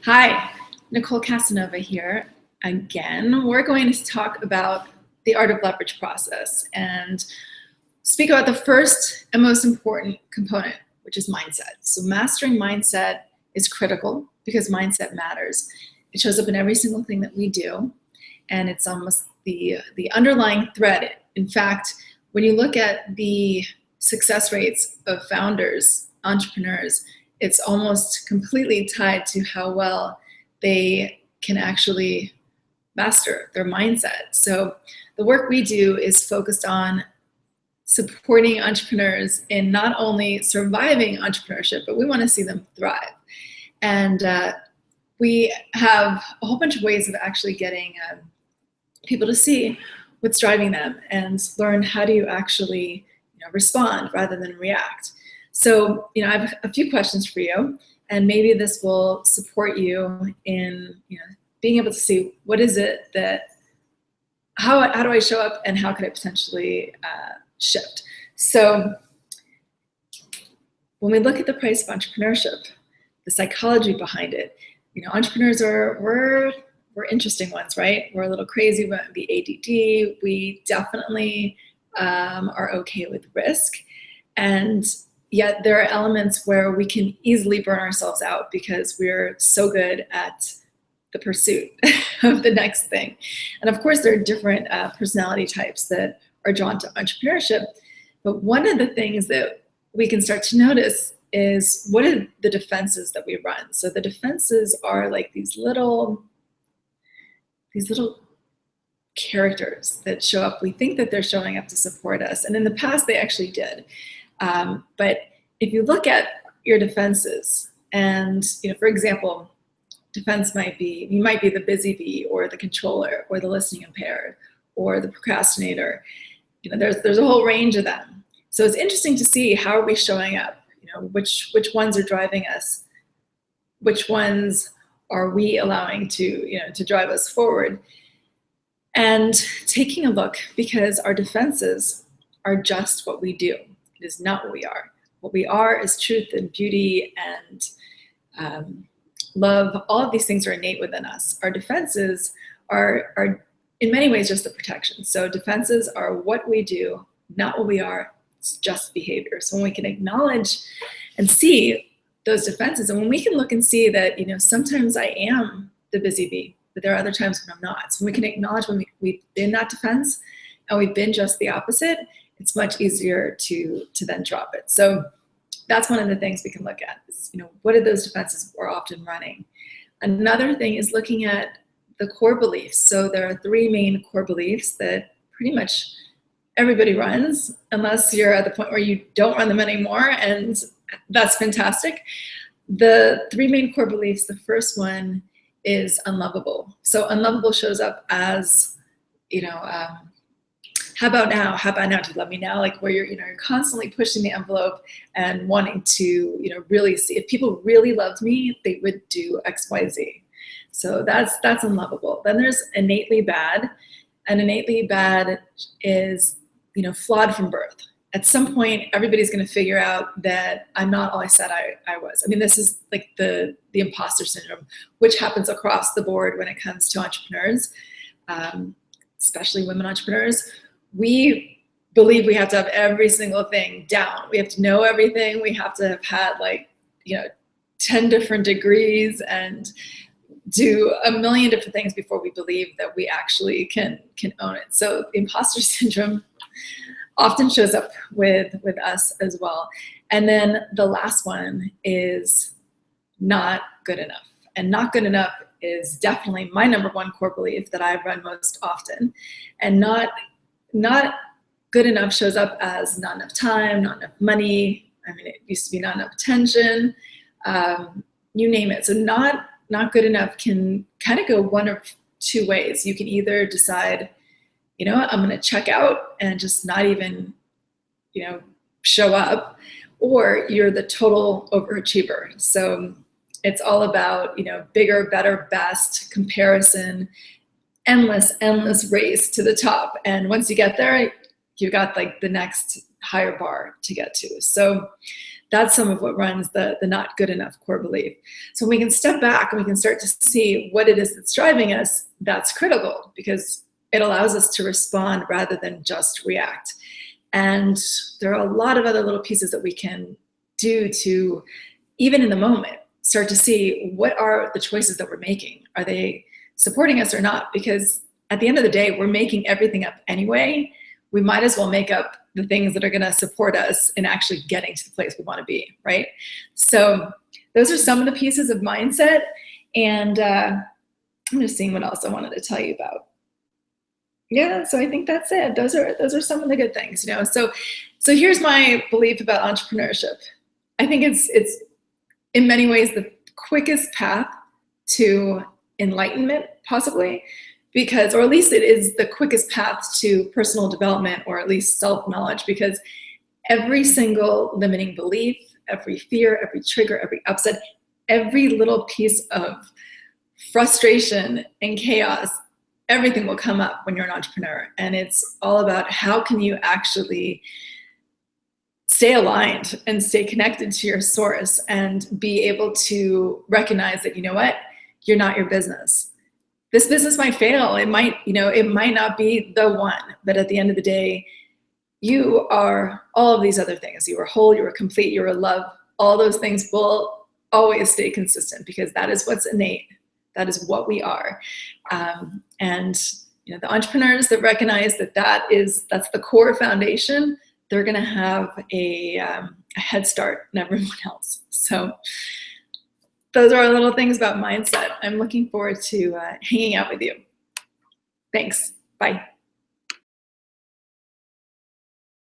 Hi, Nicole Casanova here again. We're going to talk about the art of leverage process and speak about the first and most important component, which is mindset. So mastering mindset is critical because mindset matters. It shows up in every single thing that we do, and it's almost the underlying thread. In fact, when you look at the success rates of founders, entrepreneurs, it's almost completely tied to how well they can actually master their mindset. So the work we do is focused on supporting entrepreneurs in not only surviving entrepreneurship, but we want to see them thrive. And we have a whole bunch of ways of actually getting people to see what's driving them and learn how do you actually respond rather than react. So, I have a few questions for you, and maybe this will support you in, being able to see what is it that, how do I show up and how could I potentially shift? So when we look at the price of entrepreneurship, the psychology behind it, entrepreneurs we're interesting ones, right? We're a little crazy, we might be ADD, we definitely are okay with risk. And yet there are elements where we can easily burn ourselves out because we're so good at the pursuit of the next thing. And of course, there are different personality types that are drawn to entrepreneurship. But one of the things that we can start to notice is what are the defenses that we run. So the defenses are like these little characters that show up. We think that they're showing up to support us. And in the past, they actually did. But if you look at your defenses, and for example, defense might be, you might be the busy bee or the controller or the listening impaired or the procrastinator. There's a whole range of them. So it's interesting to see how are we showing up, which ones are driving us, which ones are we allowing to drive us forward, and taking a look, because our defenses are just what we do. It is not what we are. What we are is truth and beauty and love. All of these things are innate within us. Our defenses are in many ways just the protection. So defenses are what we do, not what we are. It's just behavior. So when we can acknowledge and see those defenses, and when we can look and see that, sometimes I am the busy bee, but there are other times when I'm not. So when we can acknowledge when we've been that defense and we've been just the opposite, it's much easier to then drop it. So that's one of the things we can look at is, what are those defenses we're often running? Another thing is looking at the core beliefs. So there are three main core beliefs that pretty much everybody runs, unless you're at the point where you don't run them anymore, and that's fantastic. The three main core beliefs, the first one is unlovable. So unlovable shows up as, how about now? How about now? Do you love me now? Like where you're constantly pushing the envelope and wanting to, really see if people really loved me, they would do X, Y, Z. So that's unlovable. Then there's innately bad, and innately bad is, flawed from birth. At some point, everybody's going to figure out that I'm not all I said I was. I mean, this is like the imposter syndrome, which happens across the board when it comes to entrepreneurs, especially women entrepreneurs. We believe we have to have every single thing down. We have to know everything. We have to have had 10 different degrees and do a million different things before we believe that we actually can own it. So the imposter syndrome often shows up with us as well. And then the last one is not good enough. And not good enough is definitely my number one core belief that I run most often. And not good enough shows up as not enough time, not enough money. I mean, it used to be not enough attention, you name it. So not good enough can kind of go one of two ways. You can either decide, I'm going to check out and just not even, show up, or you're the total overachiever. So it's all about, bigger, better, best, comparison, endless race to the top. And once you get there, you got the next higher bar to get to. So That's some of what runs the not good enough core belief. So when we can step back and we can start to see what it is that's driving us, that's critical, because it allows us to respond rather than just react. And there are a lot of other little pieces that we can do to, even in the moment, start to see what are the choices that we're making. Are they supporting us or not? Because at the end of the day, we're making everything up anyway. We might as well make up the things that are going to support us in actually getting to the place we want to be, right? So those are some of the pieces of mindset. And I'm just seeing what else I wanted to tell you about. Yeah, so I think that's it. Those are some of the good things, you know. So here's my belief about entrepreneurship. I think it's in many ways the quickest path to enlightenment, possibly, because, or at least it is the quickest path to personal development, or at least self-knowledge, because every single limiting belief, every fear, every trigger, every upset, every little piece of frustration and chaos, everything will come up when you're an entrepreneur. And it's all about how can you actually stay aligned and stay connected to your source and be able to recognize that, you know what, you're not your business. This business might fail. It might, you know, it might not be the one, but at the end of the day, you are all of these other things. You are whole, you are complete, you are love. All those things will always stay consistent, because that is what's innate. That is what we are. And you know, the entrepreneurs that recognize that that's the core foundation, they're going to have a head start on everyone else. So those are our little things about mindset. I'm looking forward to hanging out with you. Thanks. Bye.